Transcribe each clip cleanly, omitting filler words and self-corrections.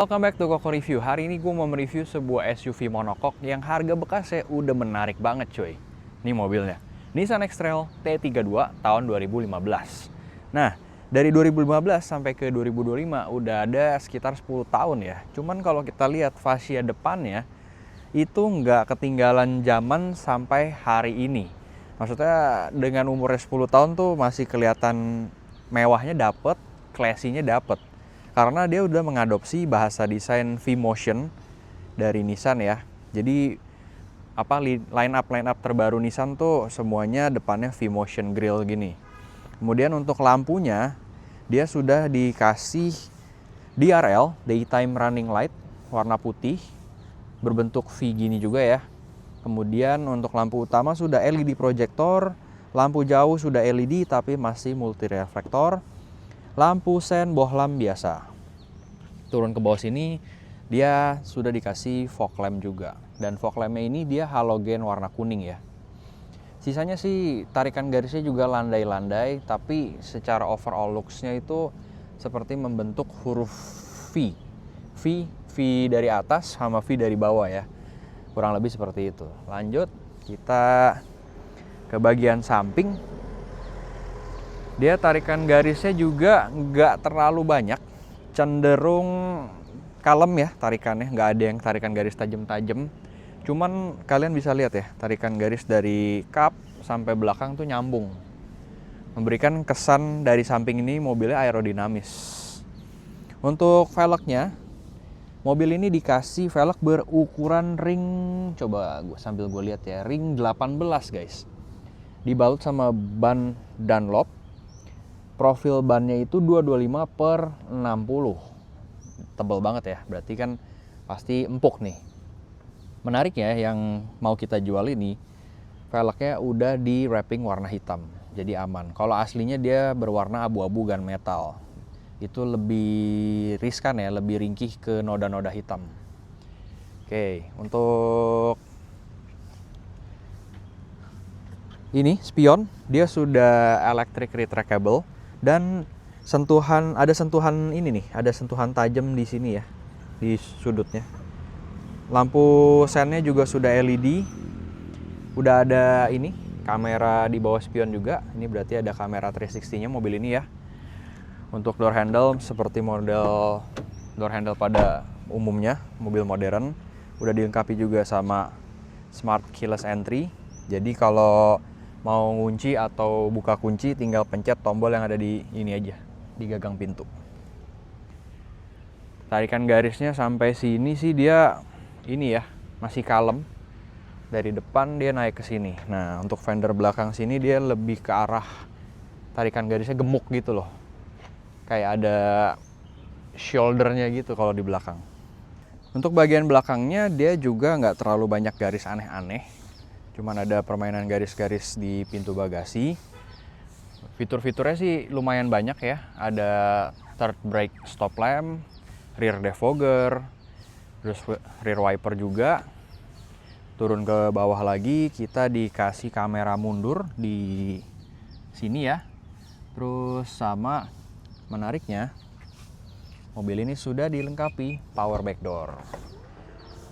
Welcome back to Koko Review. Hari ini gue mau mereview sebuah SUV monokok yang harga bekasnya udah menarik banget cuy. Ini mobilnya, Nissan X-Trail T32 tahun 2015. Nah, dari 2015 sampai ke 2025 udah ada sekitar 10 tahun ya. Cuman kalau kita lihat fascia depannya, itu nggak ketinggalan zaman sampai hari ini. Maksudnya dengan umurnya 10 tahun tuh masih kelihatan mewahnya dapet, classy-nya dapet. Karena dia udah mengadopsi bahasa desain V-Motion dari Nissan ya. Jadi line up terbaru Nissan tuh semuanya depannya V-Motion grill gini. Kemudian untuk lampunya dia sudah dikasih DRL, Daytime Running Light, warna putih berbentuk V gini juga ya. Kemudian untuk lampu utama sudah LED projector, lampu jauh sudah LED tapi masih multi reflektor. Lampu sen bohlam biasa. Turun ke bawah sini dia sudah dikasih fog lamp juga. Dan fog lampnya ini dia halogen warna kuning ya. Sisanya sih tarikan garisnya juga landai-landai, tapi secara overall looks-nya itu seperti membentuk huruf V. V dari atas sama V dari bawah ya. Kurang lebih seperti itu. Lanjut kita ke bagian samping. Dia tarikan garisnya juga nggak terlalu banyak, cenderung kalem ya tarikannya, nggak ada yang tarikan garis tajam-tajam. Cuman kalian bisa lihat ya, tarikan garis dari kap sampai belakang tuh nyambung. Memberikan kesan dari samping ini mobilnya aerodinamis. Untuk velgnya, mobil ini dikasih velg berukuran ring, coba sambil gue lihat ya, ring 18 guys. Dibalut sama ban Dunlop. Profil bannya itu 225/60. Tebel banget ya, berarti kan pasti empuk nih. Menariknya yang mau kita jual ini, velgnya udah di wrapping warna hitam, jadi aman. Kalau aslinya dia berwarna abu-abu gunmetal. Itu lebih riskan ya, lebih ringkih ke noda-noda hitam. Oke, untuk ini spion, dia sudah electric retractable. Dan ada sentuhan ini nih, ada sentuhan tajam di sini ya, di sudutnya. Lampu sennya juga sudah LED. Udah ada ini, kamera di bawah spion juga. Ini berarti ada kamera 360-nya mobil ini ya. Untuk door handle seperti model door handle pada umumnya, mobil modern. Udah dilengkapi juga sama smart keyless entry. Jadi kalau mau ngunci atau buka kunci tinggal pencet tombol yang ada di ini aja, di gagang pintu. Tarikan garisnya sampai sini sih dia ini ya, masih kalem. Dari depan dia naik ke sini. Nah, untuk fender belakang sini dia lebih ke arah tarikan garisnya gemuk gitu loh. Kayak ada shouldernya gitu kalau di belakang. Untuk bagian belakangnya dia juga nggak terlalu banyak garis aneh-aneh. Cuman ada permainan garis-garis di pintu bagasi. Fitur-fiturnya sih lumayan banyak ya. Ada third brake stop lamp, rear defogger, terus rear wiper juga. Turun ke bawah lagi kita dikasih kamera mundur di sini ya. Terus sama menariknya, mobil ini sudah dilengkapi power back door.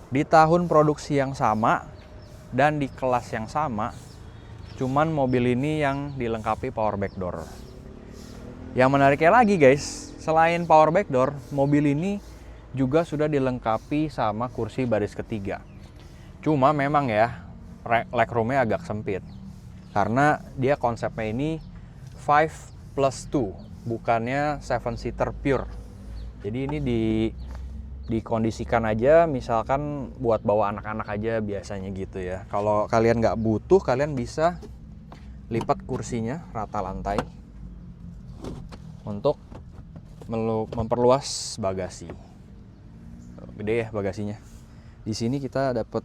Di tahun produksi yang sama dan di kelas yang sama, cuman mobil ini yang dilengkapi power back door. Yang menariknya lagi guys, selain power back door, mobil ini juga sudah dilengkapi sama kursi baris ketiga. Cuma memang ya, legroomnya agak sempit. Karena dia konsepnya ini 5+2, bukannya 7-seater pure. Jadi ini dikondisikan aja, misalkan buat bawa anak-anak aja biasanya gitu ya. Kalau kalian nggak butuh, kalian bisa lipat kursinya rata lantai untuk memperluas bagasi. Gede ya bagasinya. Di sini kita dapat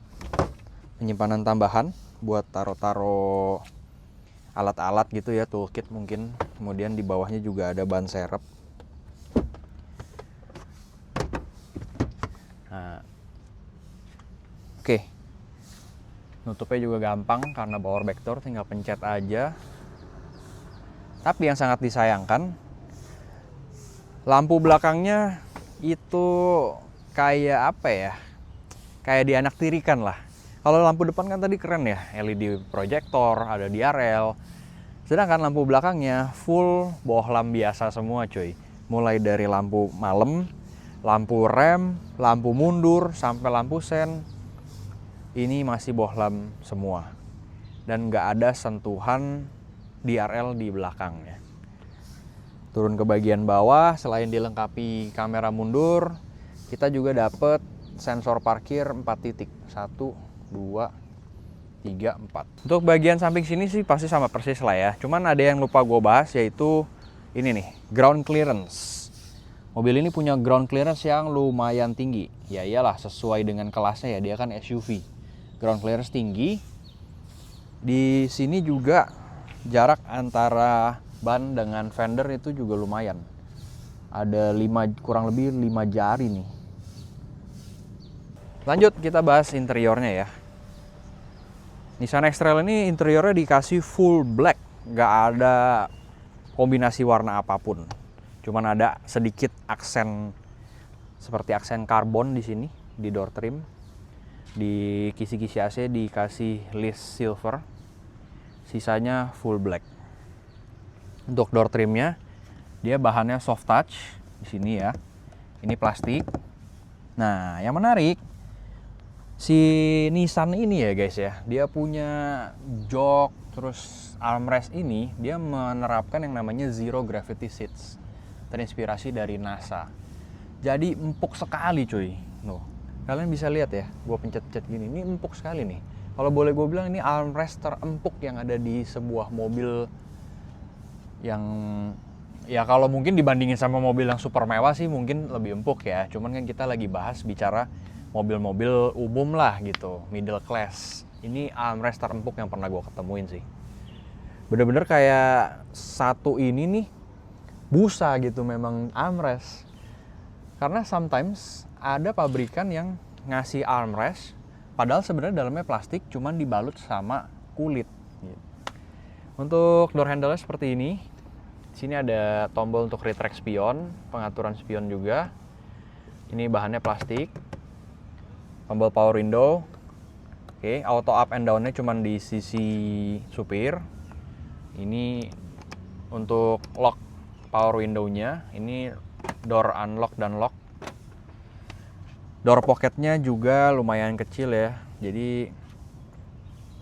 penyimpanan tambahan buat taro-taro alat-alat gitu ya, toolkit mungkin. Kemudian di bawahnya juga ada ban serep. Nah, oke, nutupnya juga gampang karena power back door, tinggal pencet aja. Tapi yang sangat disayangkan, lampu belakangnya itu kayak apa ya? Kayak dianaktirikan lah. Kalau lampu depan kan tadi keren ya, LED proyektor, ada DRL. Sedangkan lampu belakangnya full bohlam biasa semua cuy. Mulai dari lampu malam, lampu rem, lampu mundur, sampai lampu sen. Ini masih bohlam semua. Dan nggak ada sentuhan DRL di belakangnya. Turun ke bagian bawah, selain dilengkapi kamera mundur, kita juga dapet sensor parkir 4 titik. 1, 2, 3, 4. Untuk bagian samping sini sih pasti sama persis lah ya. Cuman ada yang lupa gue bahas, yaitu ini nih, ground clearance. Mobil ini punya ground clearance yang lumayan tinggi. Ya iyalah, sesuai dengan kelasnya ya, dia kan SUV. Ground clearance tinggi. Di sini juga jarak antara ban dengan fender itu juga lumayan. Ada kurang lebih 5 jari nih. Lanjut kita bahas interiornya ya. Nissan X-Trail ini interiornya dikasih full black. Nggak ada kombinasi warna apapun. Cuman ada sedikit aksen seperti aksen karbon di sini, di door trim. Di kisi-kisi AC dikasih list silver. Sisanya full black. Untuk door trimnya, dia bahannya soft touch di sini ya. Ini plastik. Nah, yang menarik, si Nissan ini ya guys ya, dia punya jok terus armrest ini, dia menerapkan yang namanya zero gravity seats, terinspirasi dari NASA. Jadi empuk sekali cuy. Nuh, kalian bisa lihat ya, gue pencet-pencet gini, ini empuk sekali nih. Kalau boleh gue bilang ini armrest terempuk yang ada di sebuah mobil yang ya kalau mungkin dibandingin sama mobil yang super mewah sih mungkin lebih empuk ya. Cuman kan kita lagi bahas bicara mobil-mobil umum lah gitu, middle class. Ini armrest terempuk yang pernah gue ketemuin sih. Bener-bener kayak satu ini nih busa gitu memang armrest. Karena sometimes ada pabrikan yang ngasih armrest padahal sebenarnya dalamnya plastik cuman dibalut sama kulit gitu. Untuk door handle-nya seperti ini. Di sini ada tombol untuk retract spion, pengaturan spion juga. Ini bahannya plastik. Tombol power window. Oke, auto up and down-nya cuma di sisi supir. Ini untuk lock power window-nya. Ini door unlock dan lock. Door pocket-nya juga lumayan kecil ya. Jadi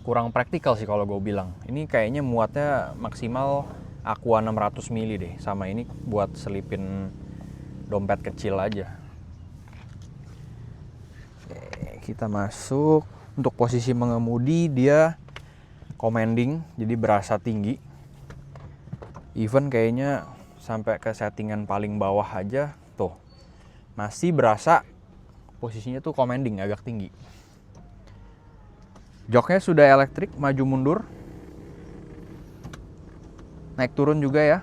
kurang praktikal sih kalau gue bilang. Ini kayaknya muatnya maksimal Aqua 600 mili deh. Sama ini buat selipin dompet kecil aja. Oke, kita masuk. Untuk posisi mengemudi dia commanding, jadi berasa tinggi. Even kayaknya sampai ke settingan paling bawah aja tuh masih berasa posisinya tuh commanding, agak tinggi. Joknya sudah elektrik, maju mundur. Naik turun juga ya.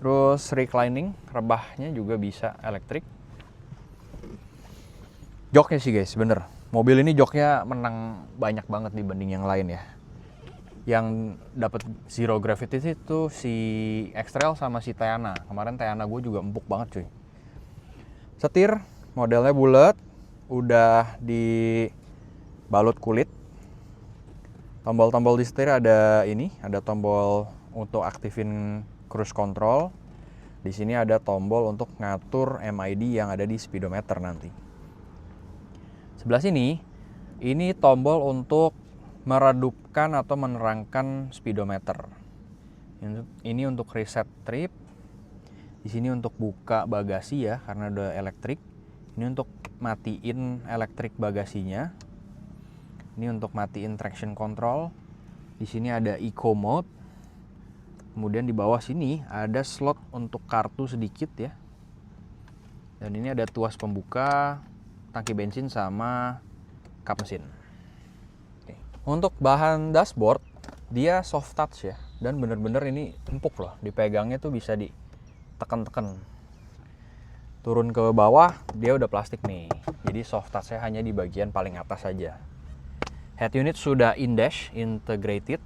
Terus reclining, rebahnya juga bisa elektrik. Joknya sih guys, bener. Mobil ini joknya menang banyak banget dibanding yang lain ya. Yang dapat zero gravity itu si X-Trail sama si Teana. Kemarin Teana gue juga empuk banget cuy. Setir, modelnya bulat, udah dibalut kulit. Tombol-tombol di setir ada ini, ada tombol untuk aktifin cruise control. Di sini ada tombol untuk ngatur MID yang ada di speedometer nanti. Sebelah sini, ini tombol untuk meredupkan atau menerangkan speedometer. Ini untuk reset trip. Di sini untuk buka bagasi ya, karena udah elektrik. Ini untuk matiin elektrik bagasinya. Ini untuk matiin traction control. Di sini ada eco mode. Kemudian di bawah sini ada slot untuk kartu sedikit ya. Dan ini ada tuas pembuka, tangki bensin sama kap mesin. Oke. Untuk bahan dashboard dia soft touch ya, dan bener-bener ini empuk loh. Dipegangnya tuh bisa ditekan-tekan. Turun ke bawah dia udah plastik nih. Jadi soft touch-nya hanya di bagian paling atas saja. Head unit sudah in-dash integrated.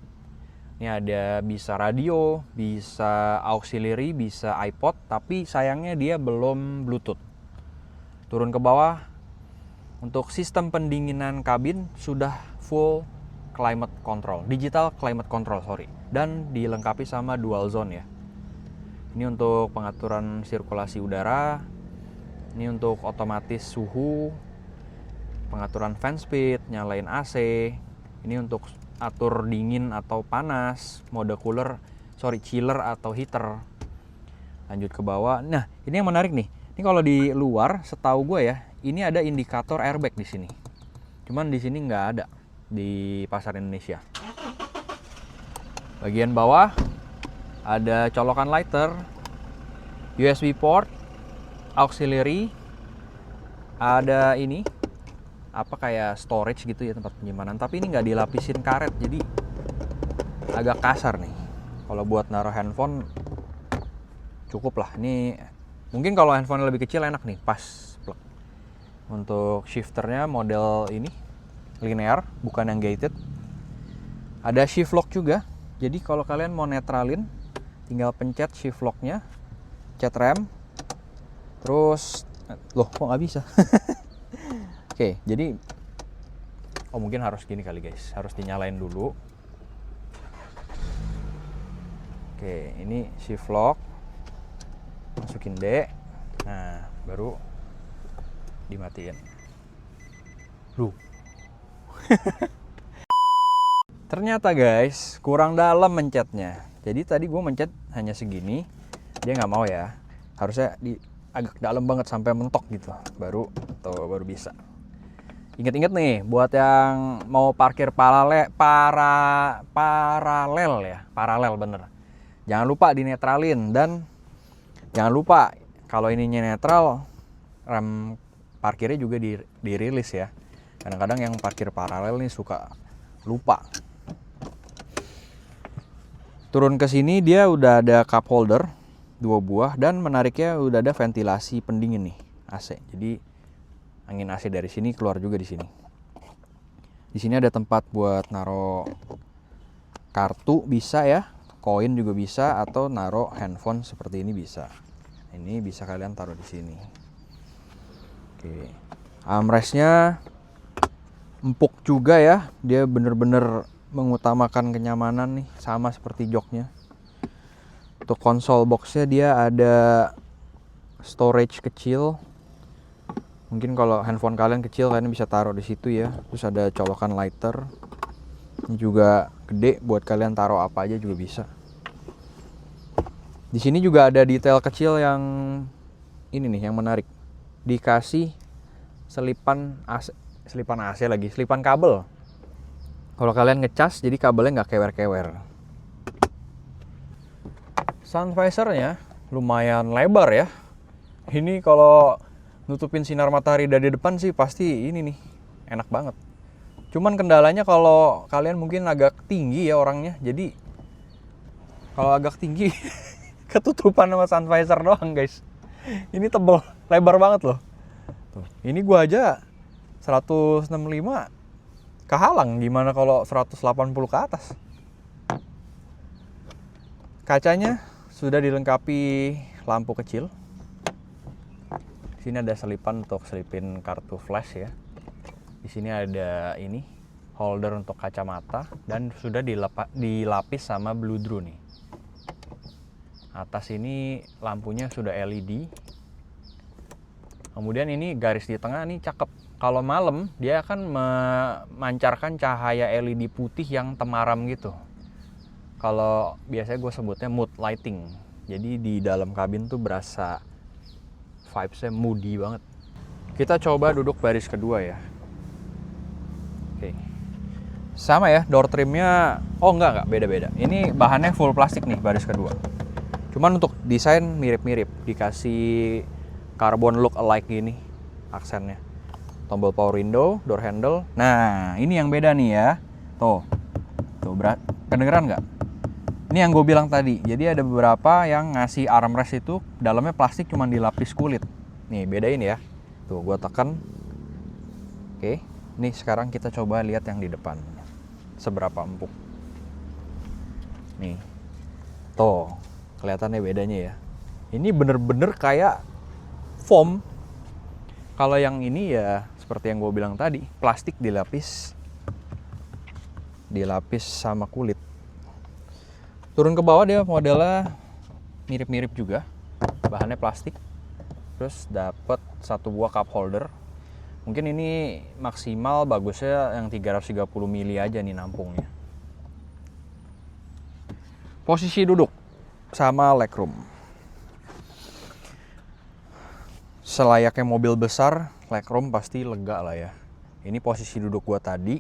Ini ada bisa radio, bisa auxiliary, bisa iPod, tapi sayangnya dia belum Bluetooth. Turun ke bawah, untuk sistem pendinginan kabin sudah full climate control, digital climate control, dan dilengkapi sama dual zone ya. Ini untuk pengaturan sirkulasi udara, ini untuk otomatis suhu, pengaturan fan speed, nyalain AC, ini untuk atur dingin atau panas, mode chiller atau heater. Lanjut ke bawah. Nah, ini yang menarik nih. Ini kalau di luar, setahu gue ya, ini ada indikator airbag di sini. Cuman di sini nggak ada di pasar Indonesia. Bagian bawah ada colokan lighter, USB port, auxiliary, ada ini kayak storage gitu ya, tempat penyimpanan. Tapi ini nggak dilapisin karet, jadi agak kasar nih. Kalau buat naruh handphone cukup lah. Ini mungkin kalau handphone lebih kecil enak nih, pas plug. Untuk shifternya model ini linear, bukan yang gated. Ada shift lock juga. Jadi kalau kalian mau netralin, tinggal pencet shift locknya, pencet rem, terus loh kok nggak bisa. Oke, jadi mungkin harus gini kali guys, harus dinyalain dulu. Oke, ini shift lock, masukin D, nah baru dimatiin. Ternyata guys, kurang dalam mencetnya. Jadi tadi gue mencet hanya segini, dia nggak mau ya. Harusnya agak dalam banget sampai mentok gitu, baru bisa. Ingat-ingat nih, buat yang mau parkir paralel bener. Jangan lupa dinetralin, dan jangan lupa kalau ininya netral, rem parkirnya juga dirilis ya. Kadang-kadang yang parkir paralel nih suka lupa. Turun ke sini dia udah ada cup holder 2 buah, dan menariknya udah ada ventilasi pendingin nih, AC. Jadi angin AC dari sini keluar juga di sini. Di sini ada tempat buat naro kartu bisa ya, koin juga bisa, atau naro handphone seperti ini bisa. Ini bisa kalian taruh di sini. Oke. Armrestnya empuk juga ya, dia bener-bener mengutamakan kenyamanan nih, sama seperti joknya. Untuk konsol boxnya dia ada storage kecil. Mungkin kalau handphone kalian kecil, kalian bisa taruh di situ ya. Terus ada colokan lighter. Ini juga gede, buat kalian taruh apa aja juga bisa. Di sini juga ada detail kecil yang ini nih, yang menarik. Dikasih selipan kabel. Kalau kalian ngecas, jadi kabelnya nggak kewer-kewer. Sun visornya lumayan lebar ya. Ini kalau nutupin sinar matahari dari depan sih pasti ini nih, enak banget. Cuman kendalanya kalau kalian mungkin agak tinggi ya orangnya, jadi kalau agak tinggi ketutupan sama sun visor doang guys. Ini tebel, lebar banget loh. Tuh, ini gua aja 165 kehalang, gimana kalau 180 ke atas. Kacanya sudah dilengkapi lampu kecil. Di sini ada selipan untuk selipin kartu flash ya. Di sini ada ini holder untuk kacamata, dan sudah dilapis sama bludru nih. Atas ini lampunya sudah LED. Kemudian ini garis di tengah nih cakep. Kalau malam dia akan memancarkan cahaya LED putih yang temaram gitu. Kalau biasanya gue sebutnya mood lighting. Jadi di dalam kabin tuh berasa vibes-nya moody banget. Kita coba duduk baris kedua ya. Oke. Sama ya, door trimnya, enggak, beda-beda. Ini bahannya full plastik nih baris kedua. Cuman untuk desain mirip-mirip, dikasih carbon look alike gini aksennya. Tombol power window, door handle. Nah, ini yang beda nih ya. Tuh berat. Kedengeran nggak? Ini yang gue bilang tadi. Jadi ada beberapa yang ngasih armrest itu dalamnya plastik, cuman dilapis kulit. Nih, bedain ya. Tuh, gue tekan. Oke. Nih, sekarang kita coba lihat yang di depan. Seberapa empuk. Nih. Tuh, kelihatannya bedanya ya. Ini bener-bener kayak foam. Kalau yang ini ya seperti yang gue bilang tadi, plastik dilapis sama kulit. Turun ke bawah dia modelnya mirip-mirip juga, bahannya plastik. Terus dapat satu buah cup holder. Mungkin ini maksimal bagusnya yang 330 mili aja nih nampungnya. Posisi duduk sama legroom. Selayaknya mobil besar, legroom pasti lega lah ya. Ini posisi duduk gua tadi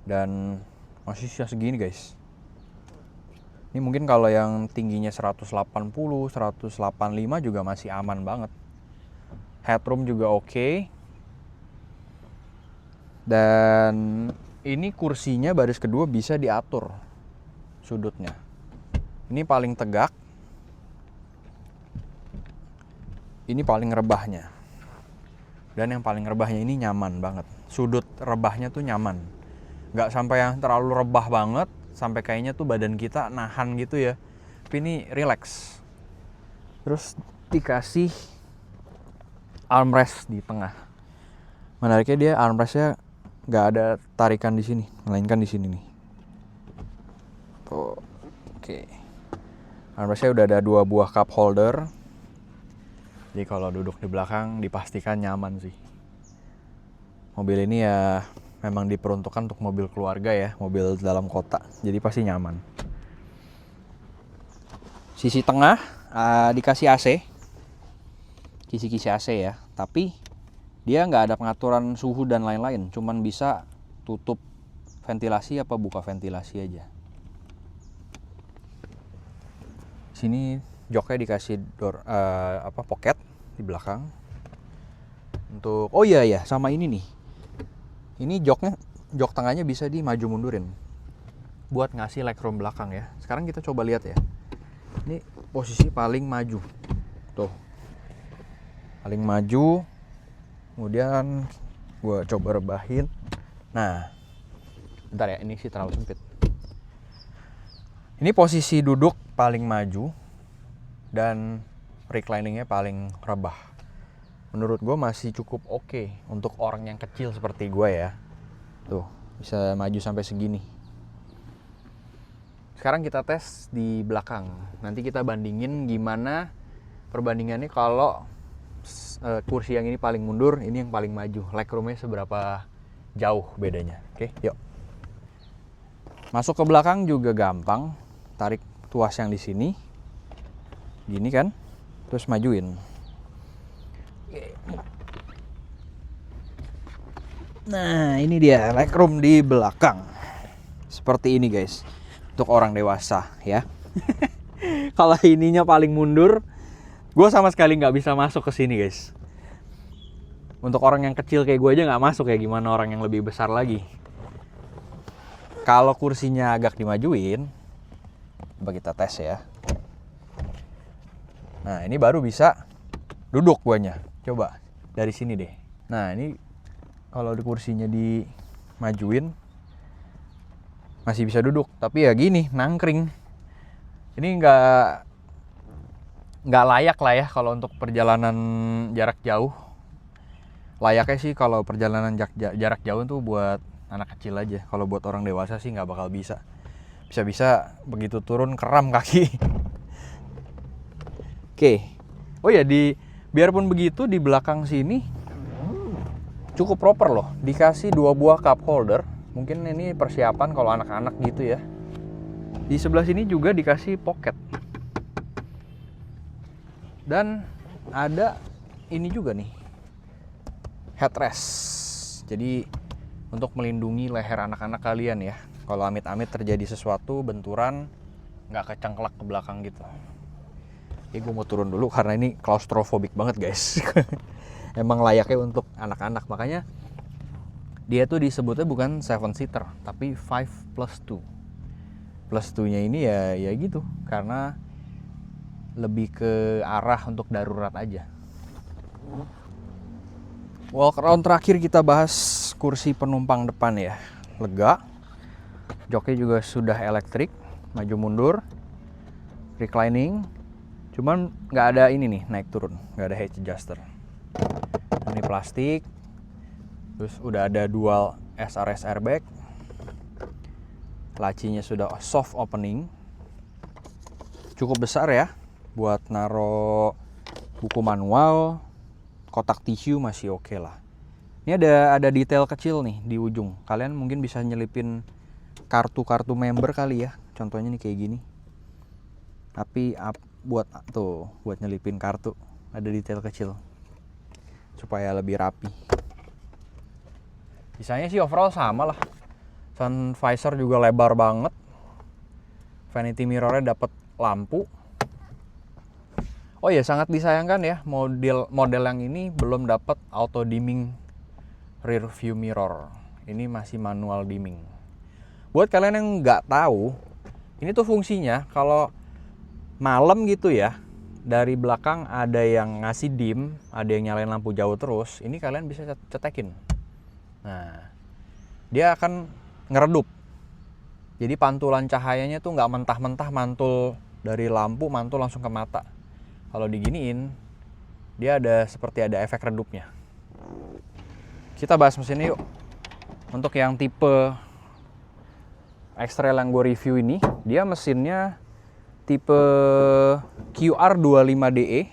dan masih segini guys. Ini mungkin kalau yang tingginya 180, 185 juga masih aman banget. Headroom juga oke. Dan ini kursinya baris kedua bisa diatur sudutnya. Ini paling tegak. Ini paling rebahnya. Dan yang paling rebahnya ini nyaman banget. Sudut rebahnya tuh nyaman. Nggak sampai yang terlalu rebah banget, sampai kayaknya tuh badan kita nahan gitu ya. Tapi ini relax. Terus dikasih armrest di tengah. Menariknya dia armrestnya nggak ada tarikan di sini, melainkan di sini nih. Oh, oke. Armrestnya udah ada 2 buah cup holder. Jadi kalau duduk di belakang dipastikan nyaman sih. Mobil ini ya memang diperuntukkan untuk mobil keluarga ya, mobil dalam kota. Jadi pasti nyaman. Sisi tengah dikasih AC. Kisi-kisi AC ya, tapi dia nggak ada pengaturan suhu dan lain-lain, cuman bisa tutup ventilasi apa buka ventilasi aja. Sini joknya dikasih pocket di belakang. Untuk sama ini nih. Ini jok tengahnya bisa dimaju mundurin buat ngasih legroom belakang ya. Sekarang kita coba lihat ya. Ini posisi paling maju. Tuh. Paling maju. Kemudian gue coba rebahin. Nah, bentar ya, ini sih terlalu sempit. Ini posisi duduk paling maju dan recliningnya paling rebah. Menurut gue masih cukup oke untuk orang yang kecil seperti gue ya. Tuh, bisa maju sampai segini. Sekarang kita tes di belakang. Nanti kita bandingin gimana perbandingannya kalau kursi yang ini paling mundur, ini yang paling maju. Legroomnya seberapa jauh bedanya. Oke, yuk. Masuk ke belakang juga gampang. Tarik tuas yang di sini. Gini kan. Terus majuin. Nah, ini dia legroom di belakang. Seperti ini guys. Untuk orang dewasa ya. Kalau ininya paling mundur, gue sama sekali nggak bisa masuk ke sini guys. Untuk orang yang kecil kayak gue aja nggak masuk ya, gimana orang yang lebih besar lagi. Kalau kursinya agak dimajuin, coba kita tes ya. Nah, ini baru bisa duduk guanya. Coba dari sini deh. Nah, ini kalau di kursinya dimajuin masih bisa duduk, tapi ya gini, nangkring. Ini nggak layak lah ya kalau untuk perjalanan jarak jauh. Layaknya sih kalau perjalanan jarak jauh tuh buat anak kecil aja. Kalau buat orang dewasa sih nggak bakal bisa. Bisa-bisa begitu turun keram kaki. Oke. Oh ya, biarpun begitu di belakang sini cukup proper loh. Dikasih 2 buah cup holder. Mungkin ini persiapan kalau anak-anak gitu ya. Di sebelah sini juga dikasih pocket. Dan ada ini juga nih, headrest. Jadi untuk melindungi leher anak-anak kalian ya. Kalau amit-amit terjadi sesuatu, benturan, nggak kecengklak ke belakang gitu. Ini gue mau turun dulu karena ini claustrophobic banget guys. Emang layaknya untuk anak-anak, makanya dia tuh disebutnya bukan 7-seater, tapi 5+2. Plus 2-nya ini ya gitu, karena lebih ke arah untuk darurat aja. Walk around terakhir kita bahas kursi penumpang depan ya. Lega. Joknya juga sudah elektrik, maju mundur, reclining. Cuman nggak ada ini nih, naik turun, nggak ada height adjuster. Ini plastik. Terus udah ada dual SRS airbag. Lacinya sudah soft opening. Cukup besar ya buat naro buku manual. Kotak tisu masih oke lah. Ini ada detail kecil nih di ujung. Kalian mungkin bisa nyelipin kartu-kartu member kali ya. Contohnya nih kayak gini. Tapi buat nyelipin kartu. Ada detail kecil supaya lebih rapi. Sisanya sih overall sama lah. Sun visor juga lebar banget. Vanity mirrornya dapat lampu. Oh ya, sangat disayangkan ya, model yang ini belum dapat auto dimming rear view mirror. Ini masih manual dimming. Buat kalian yang nggak tahu, ini tuh fungsinya kalau malam gitu ya, dari belakang ada yang ngasih dim, ada yang nyalain lampu jauh terus, ini kalian bisa cetekin. Nah, dia akan ngeredup. Jadi pantulan cahayanya tuh nggak mentah-mentah mantul dari lampu, mantul langsung ke mata. Kalau diginiin, dia seperti ada efek redupnya. Kita bahas mesinnya yuk. Untuk yang tipe X-Trail yang gue review ini, dia mesinnya tipe QR25DE.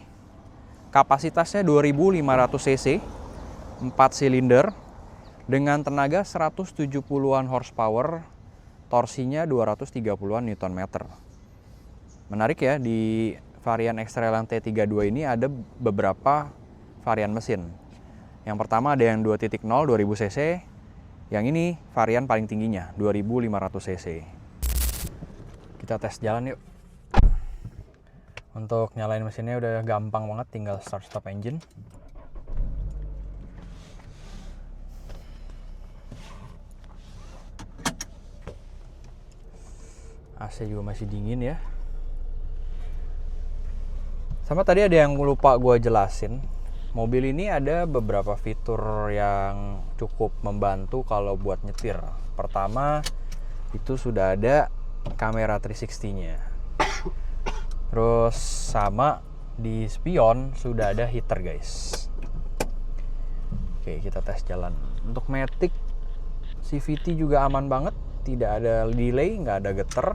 Kapasitasnya 2500 cc, 4 silinder, dengan tenaga 170-an horsepower, torsinya 230-an Nm. Menarik ya, di varian X-Trail yang T32 ini ada beberapa varian mesin. Yang pertama ada yang 2.0 2000 cc, yang ini varian paling tingginya 2500 cc. Kita tes jalan yuk. Untuk nyalain mesinnya udah gampang banget, tinggal start stop engine. AC juga masih dingin ya. Sama tadi ada yang lupa gue jelasin. Mobil ini ada beberapa fitur yang cukup membantu kalau buat nyetir. Pertama, itu sudah ada kamera 360-nya. Terus sama di spion sudah ada heater guys. Oke, kita tes jalan. Untuk Matic CVT juga aman banget. Tidak ada delay, nggak ada getar.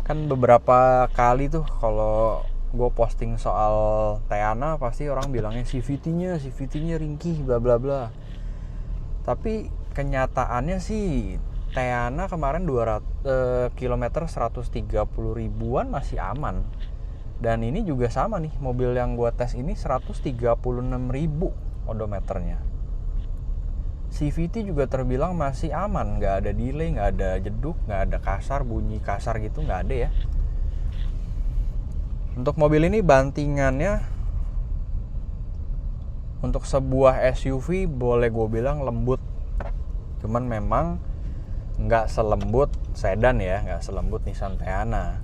Kan beberapa kali tuh kalau gue posting soal Teana pasti orang bilangnya CVT-nya ringkih bla bla bla. Tapi kenyataannya sih Teana kemarin 200 km 130 ribuan masih aman. Dan ini juga sama nih, mobil yang gue tes ini 136.000 odometernya. CVT juga terbilang masih aman, nggak ada delay, nggak ada jeduk, nggak ada kasar, bunyi kasar gitu, nggak ada ya. Untuk mobil ini bantingannya untuk sebuah SUV boleh gue bilang lembut. Cuman memang nggak selembut sedan ya, nggak selembut Nissan Teana.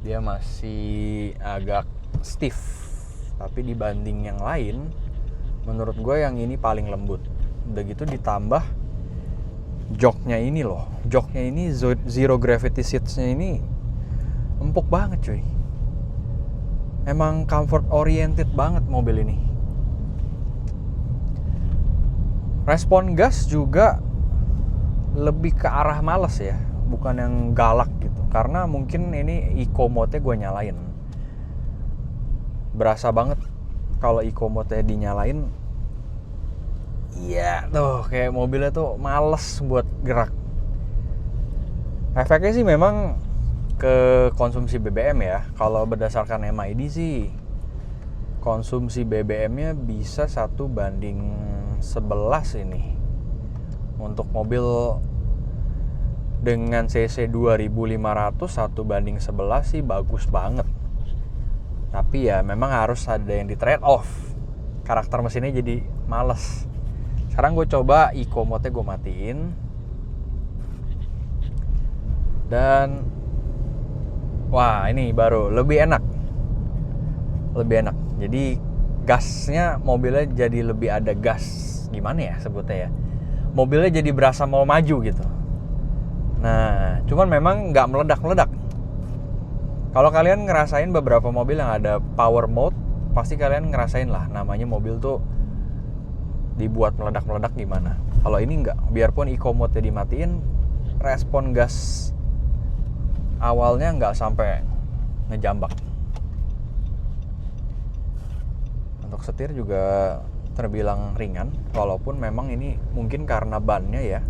Dia masih agak stiff. Tapi dibanding yang lain, menurut gue yang ini paling lembut. Udah gitu ditambah joknya ini loh. Joknya ini zero gravity seats-nya ini empuk banget cuy. Emang comfort oriented banget mobil ini. Respon gas juga lebih ke arah males ya, bukan yang galak gitu. Karena mungkin ini eco mode-nya gue nyalain. Berasa banget kalau eco mode-nya dinyalain. Iya tuh, kayak mobilnya tuh males buat gerak. Efeknya sih memang ke konsumsi BBM ya. Kalau berdasarkan MID sih konsumsi BBM-nya bisa 1:11 ini. Untuk mobil dengan cc 2500 1:11 sih bagus banget. Tapi ya memang harus ada yang di trade off. Karakter mesinnya jadi males. Sekarang gue coba eco mode-nya gue matiin. Dan wah, ini baru lebih enak. Jadi gasnya mobilnya jadi lebih ada gas. Gimana ya sebutnya ya? Mobilnya jadi berasa mau maju gitu. Nah, cuman memang nggak meledak-meledak. Kalau kalian ngerasain beberapa mobil yang ada power mode, pasti kalian ngerasain lah namanya mobil tuh dibuat meledak-meledak gimana. Kalau ini enggak, biarpun eco mode-nya dimatiin, respon gas awalnya nggak sampai ngejambak. Untuk setir juga terbilang ringan, walaupun memang ini mungkin karena bannya ya,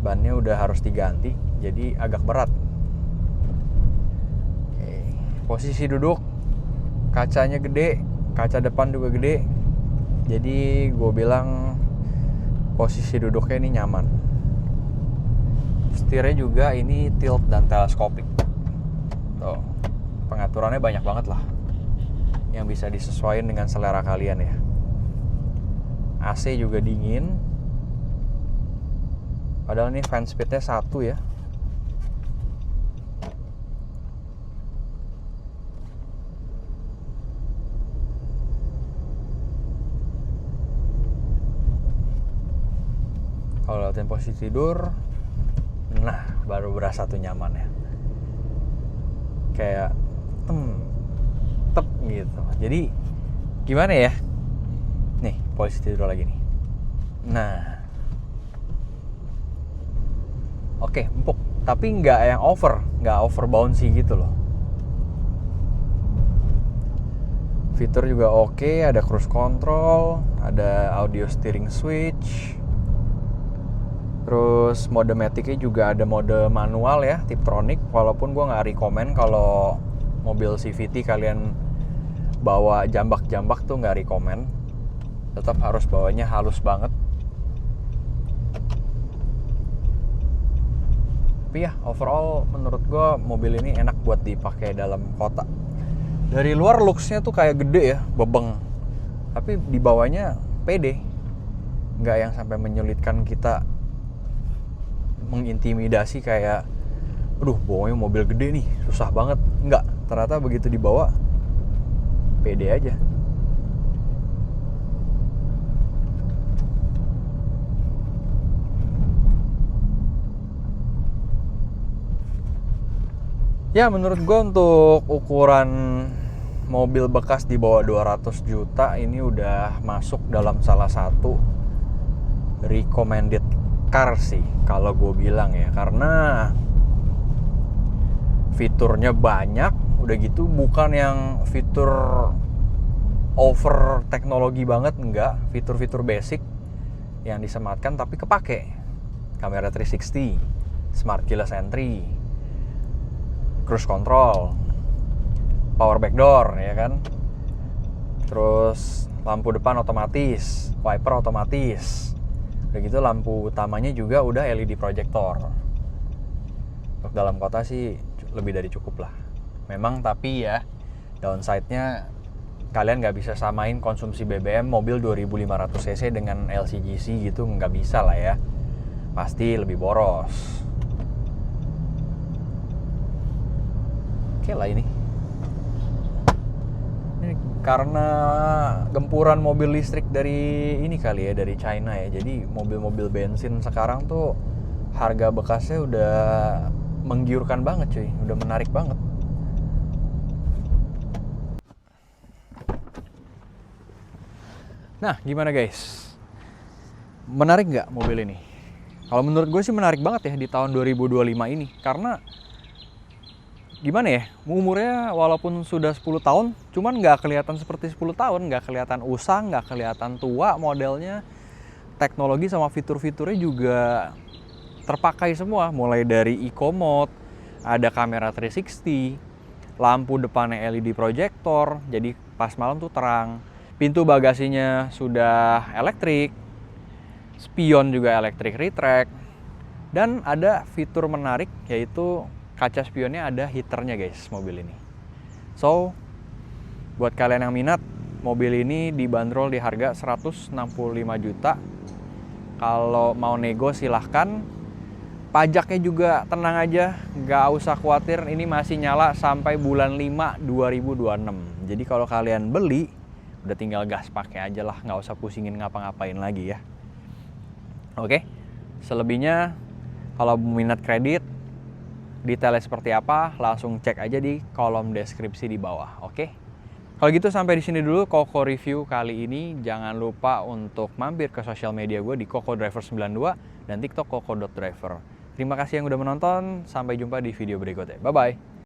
bannya udah harus diganti, jadi agak berat. Oke. Posisi duduk, kacanya gede, kaca depan juga gede, jadi gue bilang posisi duduknya ini nyaman. Setirnya juga ini tilt dan teleskopik. Tuh, pengaturannya banyak banget lah yang bisa disesuaikan dengan selera kalian ya. AC juga dingin. Padahal ini fan speednya 1 ya. Kalau latihan posisi tidur, nah baru berasa tuh nyaman ya. Kayak tep gitu. Jadi gimana ya? Nih, posisi tidur lagi nih. Nah. Oke, empuk. Tapi nggak yang nggak over bouncy gitu loh. Fitur juga oke, ada cruise control, ada audio steering switch. Terus mode maticnya juga ada mode manual ya, Tiptronic. Walaupun gue nggak rekomen kalau mobil CVT kalian bawa jambak-jambak tuh nggak rekomen. Tetap harus bawanya halus banget. Tapi ya overall menurut gue mobil ini enak buat dipakai dalam kota. Dari luar looks-nya tuh kayak gede ya, bebeng. Tapi di bawahnya pede. Nggak yang sampai menyulitkan kita, mengintimidasi kayak aduh bawanya mobil gede nih, susah banget. Nggak, ternyata begitu dibawa pede aja. Ya menurut gue untuk ukuran mobil bekas di bawah 200 juta ini udah masuk dalam salah satu recommended car sih kalau gue bilang ya. Karena fiturnya banyak, udah gitu bukan yang fitur over teknologi banget, enggak. Fitur-fitur basic yang disematkan tapi kepake. Kamera 360, smart keyless entry, cruise control, power back door ya kan. Terus lampu depan otomatis, wiper otomatis. Udah gitu lampu utamanya juga udah LED projector. Untuk dalam kota sih lebih dari cukup lah. Memang tapi ya downside-nya kalian nggak bisa samain konsumsi BBM mobil 2500 cc dengan LCGC gitu, nggak bisa lah ya. Pasti lebih boros. Oke lah ini karena gempuran mobil listrik dari ini kali ya, dari China ya. Jadi mobil-mobil bensin sekarang tuh harga bekasnya udah menggiurkan banget cuy, udah menarik banget. Nah gimana guys, menarik nggak mobil ini? Kalau menurut gue sih menarik banget ya di tahun 2025 ini. Karena gimana ya, umurnya walaupun sudah 10 tahun, cuman nggak kelihatan seperti 10 tahun, nggak kelihatan usang, nggak kelihatan tua modelnya. Teknologi sama fitur-fiturnya juga terpakai semua, mulai dari eco mode, ada kamera 360, lampu depannya LED projector, jadi pas malam tuh terang. Pintu bagasinya sudah elektrik, spion juga elektrik retract, dan ada fitur menarik yaitu kaca spionnya ada heaternya guys mobil ini. So buat kalian yang minat, mobil ini dibanderol di harga 165 juta. Kalau mau nego silahkan. Pajaknya juga tenang aja, nggak usah khawatir, ini masih nyala sampai bulan 5 2026. Jadi kalau kalian beli udah tinggal gas pakai aja lah, nggak usah pusingin ngapa-ngapain lagi ya. Oke, selebihnya kalau minat kredit, detailnya seperti apa, langsung cek aja di kolom deskripsi di bawah. Oke, Kalau gitu sampai di sini dulu Koko review kali ini. Jangan lupa untuk mampir ke sosial media gue di KokoDriver92 dan TikTok Koko.Driver. Terima kasih yang udah menonton, sampai jumpa di video berikutnya. Bye-bye!